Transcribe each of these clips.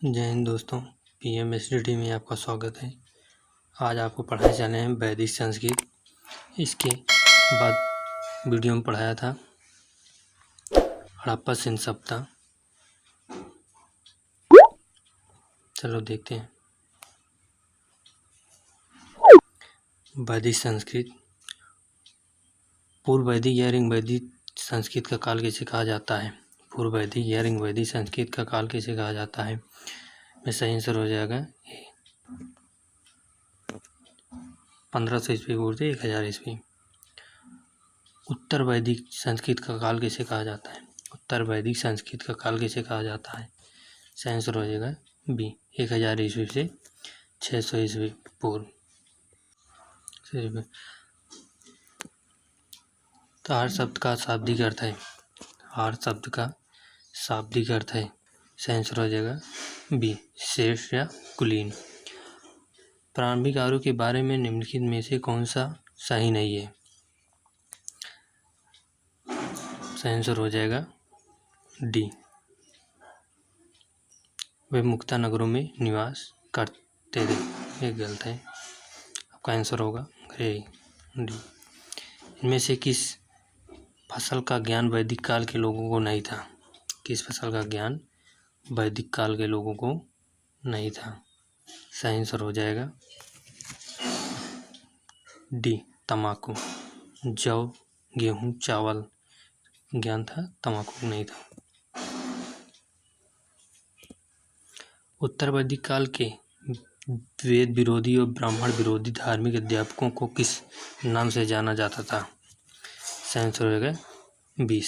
जय हिंद दोस्तों, PMSDT में आपका स्वागत है। आज आपको पढ़ाए जाने हैं वैदिक संस्कृत। इसके बाद वीडियो में पढ़ाया था हड़प्पा सिंध सभ्यता। चलो देखते हैं। वैदिक संस्कृत पूर्व वैदिक या ऋग वैदिक संस्कृत का काल किसे कहा जाता है? पूर्व वैदिक या ऋग वैदिक संस्कृत का काल किसे कहा जाता है? में सही आंसर हो जाएगा 1500 ईस्वी पूर्व 1000 ईस्वी। उत्तर वैदिक संस्कृत का काल किसे कहा जाता है? उत्तर वैदिक संस्कृत का काल किसे कहा जाता है? सही आंसर हो जाएगा बी, 1000 ईस्वी से 600 ईस्वी पूर्व। तो हर शब्द का शाब्दिक अर्थ है, हर शब्द का शाब्दिक अर्थ है। सही आंसर हो जाएगा बी, श्रेष्ठ या कुलीन। प्रारंभिक आर्यों के बारे में निम्नलिखित में से कौन सा सही नहीं है? सही आंसर हो जाएगा डी, वे मुक्ता नगरों में निवास करते थे। ये गलत है, आपका आंसर होगा डी। इनमें से किस फसल का ज्ञान वैदिक काल के लोगों को नहीं था? किस फसल का ज्ञान वैदिक काल के लोगों को नहीं था? सही आंसर हो जाएगा डी, तंबाकू। जौ, गेहूं, चावल ज्ञान था, तंबाकू नहीं था। उत्तर वैदिक काल के वेद विरोधी और ब्राह्मण विरोधी धार्मिक अध्यापकों को किस नाम से जाना जाता था? सही आंसर हो जाएगा बी,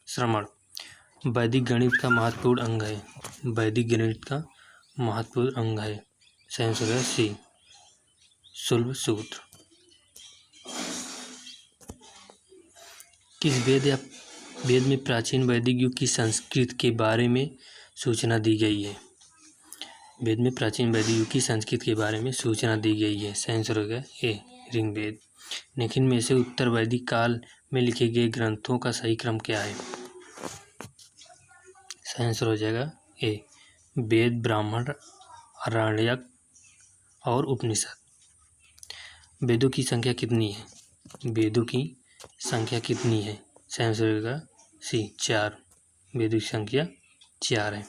श्रमण। वैदिक गणित का महत्वपूर्ण अंग है, वैदिक गणित का महत्वपूर्ण अंग है। सही आंसर है सी, शुल्ब सूत्र। किस वेद में प्राचीन वैदिक युग की संस्कृत के बारे में सूचना दी गई है? वेद में प्राचीन वैदिक युग की संस्कृत के बारे में सूचना दी गई है। सही आंसर हो गया ए, ऋग्वेद। लेकिन में से उत्तर वैदिक काल में लिखे गए ग्रंथों का सही क्रम क्या है? सही आंसर हो जाएगा ए, वेद, ब्राह्मण, आरण्यक और उपनिषद। वेदों की संख्या कितनी है? वेदों की संख्या कितनी है? सही आंसर होगा सी, 4। वेदों की संख्या 4 है।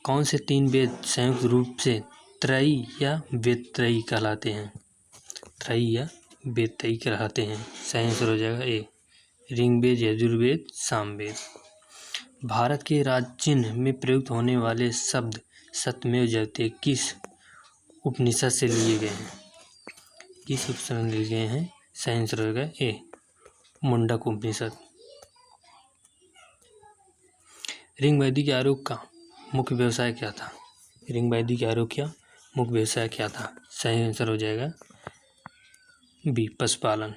कौन से 3 वेद संयुक्त रूप से त्रयी या वेदत्रयी कहलाते हैं? त्रयी या वेदत्रयी कहलाते हैं। सही आंसर हो जाएगा ए, ऋग्वेद, यजुर्वेद, सामवेद। भारत के राजचिन्ह में प्रयुक्त होने वाले शब्द सत्यमेव जयते किस उपनिषद से लिए गए हैं? किस उपनिषद से लिए गए हैं? सही आंसर होगा ए, मुंडक उपनिषद। ऋग वैदिक आर्यों का मुख्य व्यवसाय क्या था? ऋग वैदिक आर्यों का मुख्य व्यवसाय क्या था? सही आंसर हो जाएगा बी, पशुपालन।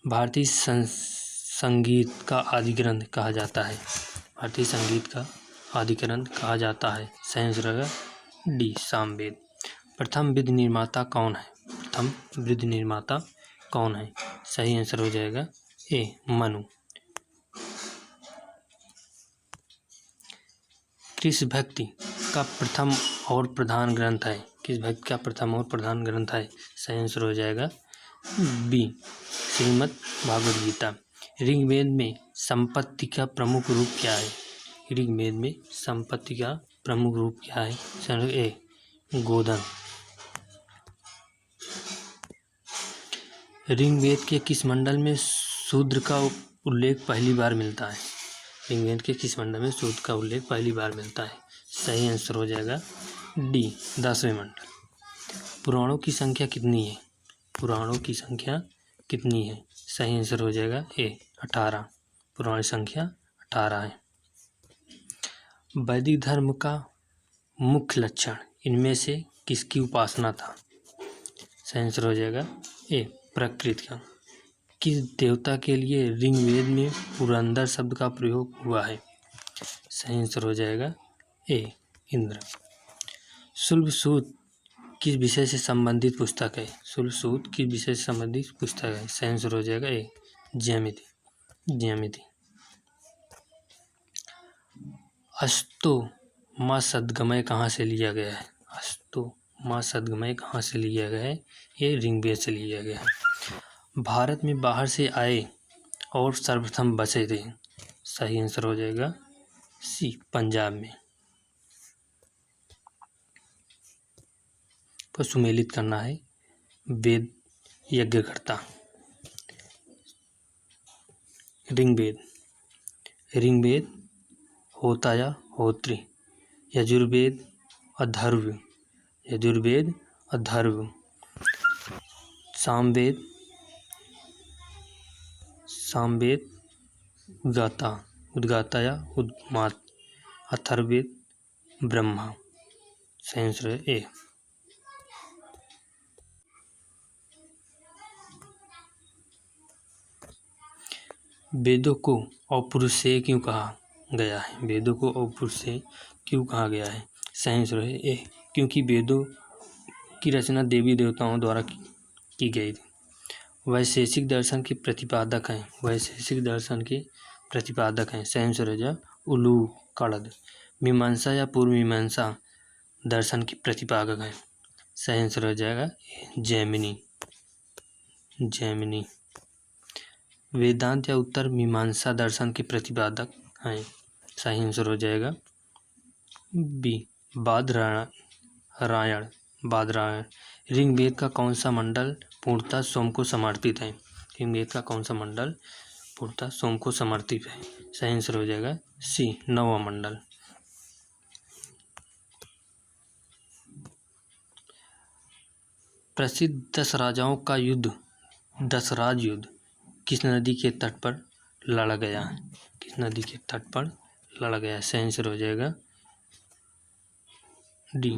भारतीय संगीत का आदि ग्रंथ कहा जाता है? भारतीय संगीत का आदि ग्रंथ कहा जाता है। सही आंसर होगा डी, सामवेद। प्रथम विधि निर्माता कौन है? प्रथम विधि निर्माता कौन है? सही आंसर हो जाएगा ए, मनु। किस भक्ति का प्रथम और प्रधान ग्रंथ है? किस भक्ति का प्रथम और प्रधान ग्रंथ है? सही आंसर हो जाएगा बी, श्रीमद् भागवत गीता। ऋग्वेद में संपत्ति का प्रमुख रूप क्या है? ऋग्वेद में संपत्ति का प्रमुख रूप क्या है? सही ए, गोधन। ऋग्वेद के किस मंडल में शूद्र का उल्लेख पहली बार मिलता है? ऋग्वेद के किस मंडल में शूद्र का उल्लेख पहली बार मिलता है? सही आंसर हो जाएगा डी, 10वें मंडल। पुराणों की संख्या कितनी है? पुराणों की संख्या कितनी है? सही आंसर हो जाएगा ए, 18। पुराण संख्या 18 है। वैदिक धर्म का मुख्य लक्षण इनमें से किसकी उपासना था? सही आंसर हो जाएगा ए, प्रकृति का। किस देवता के लिए ऋग्वेद में पुरंदर शब्द का प्रयोग हुआ है? सही आंसर हो जाएगा ए, इंद्र। शुल्ब सूत्र किस विषय से संबंधित पुस्तक है? शुल्ब सूत्र किस विषय से संबंधित पुस्तक है? सही आंसर हो जाएगा ए, ज्यामिति। ज्यामिति। अस्तों माँ सद्गमय कहाँ से लिया गया है? अस्तु माँ सद्गमय कहाँ से लिया गया है? ये ऋग्वेद से लिया गया है। भारत में बाहर से आए और सर्वप्रथम बसे थे। सही आंसर हो जाएगा सी, पंजाब में। को सुमेलित करना है। वेद यज्ञकर्ता। ऋग्वेद, ऋग्वेद होता या होत्री। यजुर्वेद अथर्व, यजुर्वेद अथर्व। सामवेद, सामवेद उद्गाता, उद्गाता या उद्मात। अथर्ववेद ब्रह्मा। सही आंसर है ए। वेदों को औपुरुषेय क्यों कहा गया है? वेदों को औपुरुषेय क्यों कहा गया है? सही आंसर है ए, क्योंकि वेदों की रचना देवी देवताओं द्वारा की गई थी। वैशेषिक दर्शन के प्रतिपादक हैं, वैशेषिक दर्शन के प्रतिपादक हैं। सही आंसर हो जाए उलू कड़द। मीमांसा या पूर्व मीमांसा दर्शन के प्रतिपादक हैं। सही आंसर हो जाएगा जैमिनी, जैमिनी। वेदांत या उत्तर मीमांसा दर्शन के प्रतिपादक हैं। सही आंसर हो जाएगा बी, बादरायण, बादरायण। ऋग्वेद का कौन सा मंडल पूर्णतः सोम को समर्पित है? ऋग्वेद का कौन सा मंडल पूर्णतः सोम को समर्पित है? सही आंसर हो जाएगा सी, नववा मंडल। प्रसिद्ध 10 राजाओं का युद्ध, दशराज युद्ध किस नदी के तट पर लड़ा गया है? किस नदी के तट पर लड़ा गया है? सही आंसर हो जाएगा डी,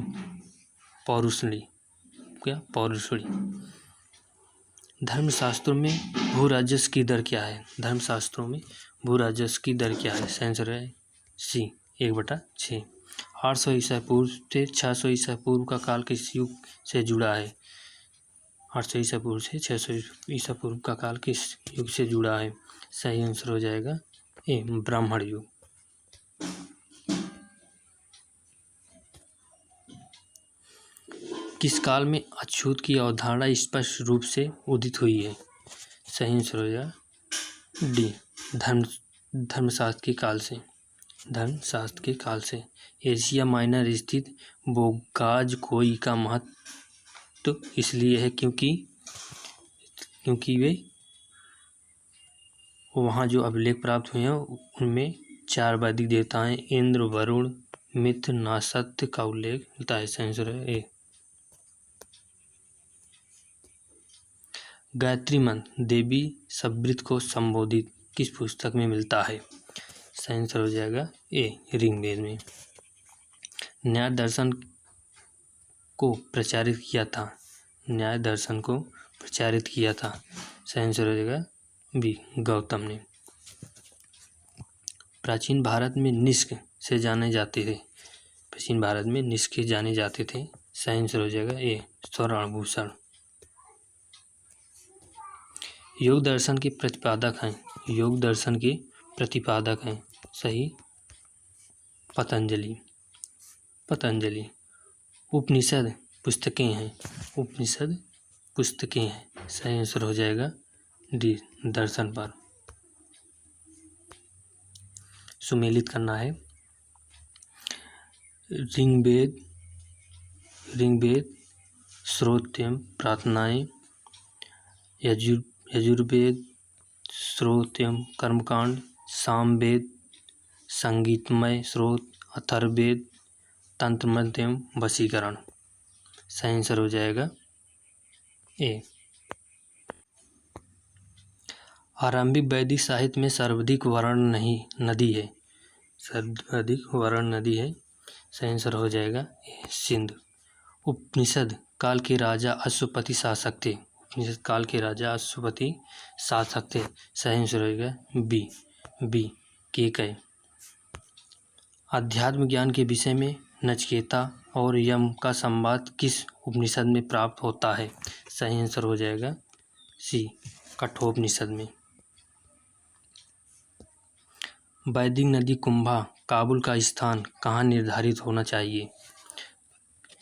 पौरुषणी। क्या? पौरुषणी। धर्मशास्त्रों में भू राजस्व की दर क्या है? धर्मशास्त्रों में भू राजस्व की दर क्या है? सही आंसर है सी, 1/6। 800 ईसा पूर्व से 600 ईसा पूर्व का काल किस युग से जुड़ा है? 800 ईसा पूर्व से 600 ईसा पूर्व का काल किस युग से जुड़ा है? सही आंसर हो जाएगा ए, ब्राह्मण युग। किस काल में अछूत की अवधारणा स्पष्ट रूप से उदित हुई है? सही आंसर हो जाएगा डी, धर्मशास्त्र के काल से, धर्मशास्त्र के काल से। एशिया माइनर स्थित बोगाजकोई का महत्व इसलिए है क्योंकि वे वहाँ जो अभिलेख प्राप्त हुए हैं उनमें 4 वैदिक देवताएं इंद्र, वरुण, मित्र, नासत्य का उल्लेख मिलता है। सही आंसर है ए। गायत्री मंत्र देवी सबृत को संबोधित किस पुस्तक में मिलता है? सही आंसर हो जाएगा ए, ऋग्वेद में। न्याय दर्शन को प्रचारित किया था, न्याय दर्शन को प्रचारित किया था। सही आंसर हो जाएगा बी, गौतम ने। प्राचीन भारत में निष्क से जाने जाते थे, प्राचीन भारत में निष्क जाने जाते थे। सही आंसर हो जाएगा ए, स्वर्ण। योग दर्शन के प्रतिपादक हैं, योग दर्शन के प्रतिपादक हैं। सही, पतंजलि, पतंजलि। उपनिषद पुस्तकें हैं, उपनिषद पुस्तकें हैं। सही आंसर हो जाएगा डी, दर्शन पर। सुमेलित करना है। ऋग्वेद, ऋग्वेद श्रोत्यम प्रार्थनाएं। यजुर्वेद श्रोत्यम कर्मकांड। सामवेद संगीतमय स्रोत। अथर्ववेद तंत्रमध्यम वशीकरण। सही आंसर हो जाएगा ए। आरंभिक वैदिक साहित्य में सर्वाधिक वर्ण नहीं नदी है, सर्वाधिक वर्ण नदी है। सही आंसर हो जाएगा ए, सिंध। उपनिषद काल के राजा अश्वपति शासक थे, उपनिषद काल के राजा अश्वपति शासक थे। सही आंसर हो जाएगा बी, बी, केकय। अध्यात्म ज्ञान के विषय में नचिकेता और यम का संवाद किस उपनिषद में प्राप्त होता है? सही आंसर हो जाएगा सी, कठोपनिषद में। वैदिक नदी कुंभा काबुल का स्थान कहाँ निर्धारित होना चाहिए?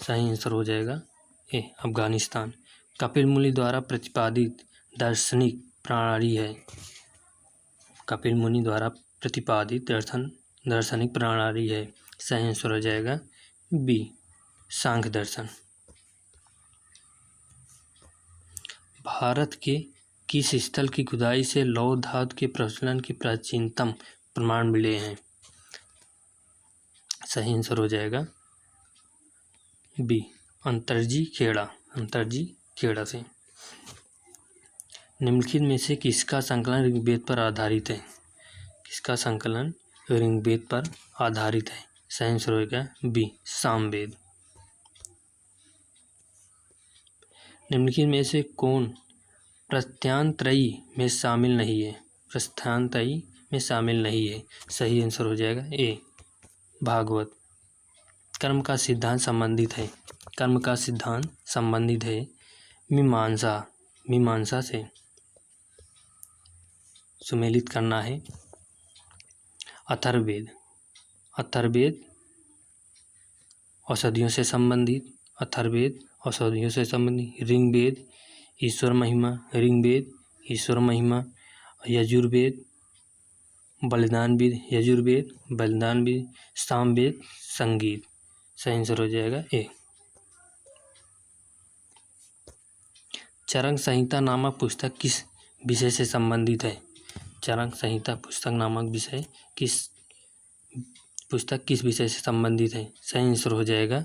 सही आंसर हो जाएगा ए अफगानिस्तान। कपिल मुनि द्वारा प्रतिपादित दार्शनिक प्रणाली है। कपिल मुनि द्वारा प्रतिपादित दार्शनिक प्रणाली है। सही आंसर हो जाएगा बी सांख्य दर्शन। भारत के किस स्थल की खुदाई से लौह धातु के प्रचलन के प्राचीनतम प्रमाण मिले हैं? सही आंसर हो जाएगा बी अंतरजी खेड़ा से। निम्नलिखित में से किसका संकलन ऋग्वेद पर आधारित है? किसका संकलन ऋग्वेद पर आधारित है? सही आंसर होगा बी सामवेद। निम्नलिखित में से कौन प्रस्थानत्रयी में शामिल नहीं है? प्रस्थानत्रयी में शामिल नहीं है। सही आंसर हो जाएगा ए भागवत। कर्म का सिद्धांत संबंधित है। कर्म का सिद्धांत संबंधित है मीमांसा से। सुमेलित करना है। अथर्ववेद औषधियों से संबंधित। ऋग्वेद ईश्वर महिमा। यजुर्वेद बलिदान वेद। सामवेद संगीत। सही आंसर हो जाएगा ए। चरक संहिता नामक पुस्तक किस विषय से संबंधित है? चरक संहिता पुस्तक नामक पुस्तक किस विषय से संबंधित है? सही आंसर हो जाएगा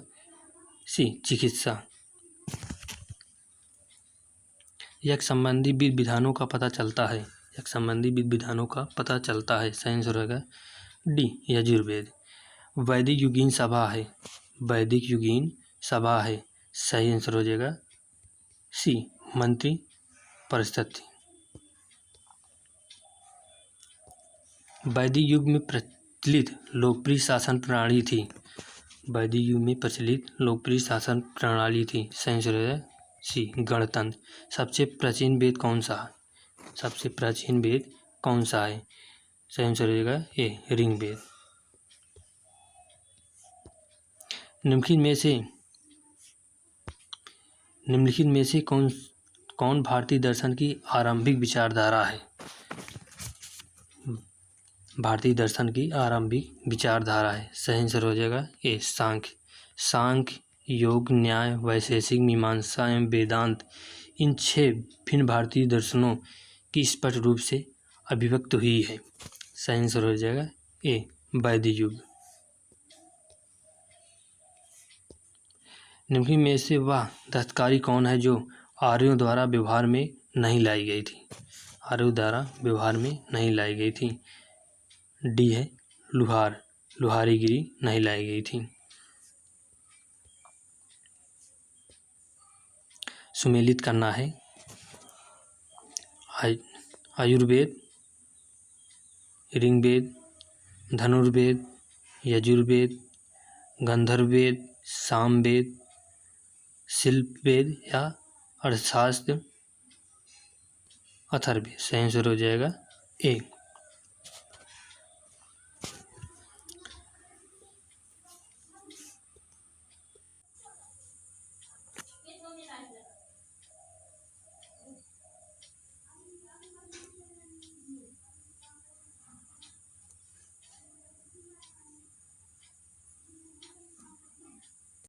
सी चिकित्सा। यज्ञ संबंधी विधि विधानों का पता चलता है। सही आंसर होगा डी यजुर्वेद। वैदिक युगीन सभा है। सही आंसर हो जाएगा सी मंत्री परिषद। वैदिक युग में प्रचलित लोकप्रिय शासन प्रणाली थी। सही आंसर है सी गणतंत्र। सबसे प्राचीन वेद कौन सा है? सही आंसर हो जाएगा ए ऋग्वेद। निम्नलिखित में से कौन भारतीय दर्शन की आरंभिक विचारधारा है? सही आंसर हो जाएगा ए सांख्य योग न्याय वैशेषिक मीमांसा एवं वेदांत इन 6 भिन्न भारतीय दर्शनों की स्पष्ट रूप से अभिव्यक्त हुई है। सही आंसर हो जाएगा ए वैदिक युग। निम्नलिखित में से वह दस्तकारी कौन है जो आर्यों द्वारा व्यवहार में नहीं लाई गई थी? डी है लुहारीगिरी नहीं लाई गई थी। सुमेलित करना है। आयुर्वेद ऋग्वेद धनुर्वेद यजुर्वेद गंधर्ववेद सामवेद शिल्पवेद या अर्थशास्त्र अथर्ववेद। सही आंसर हो जाएगा ए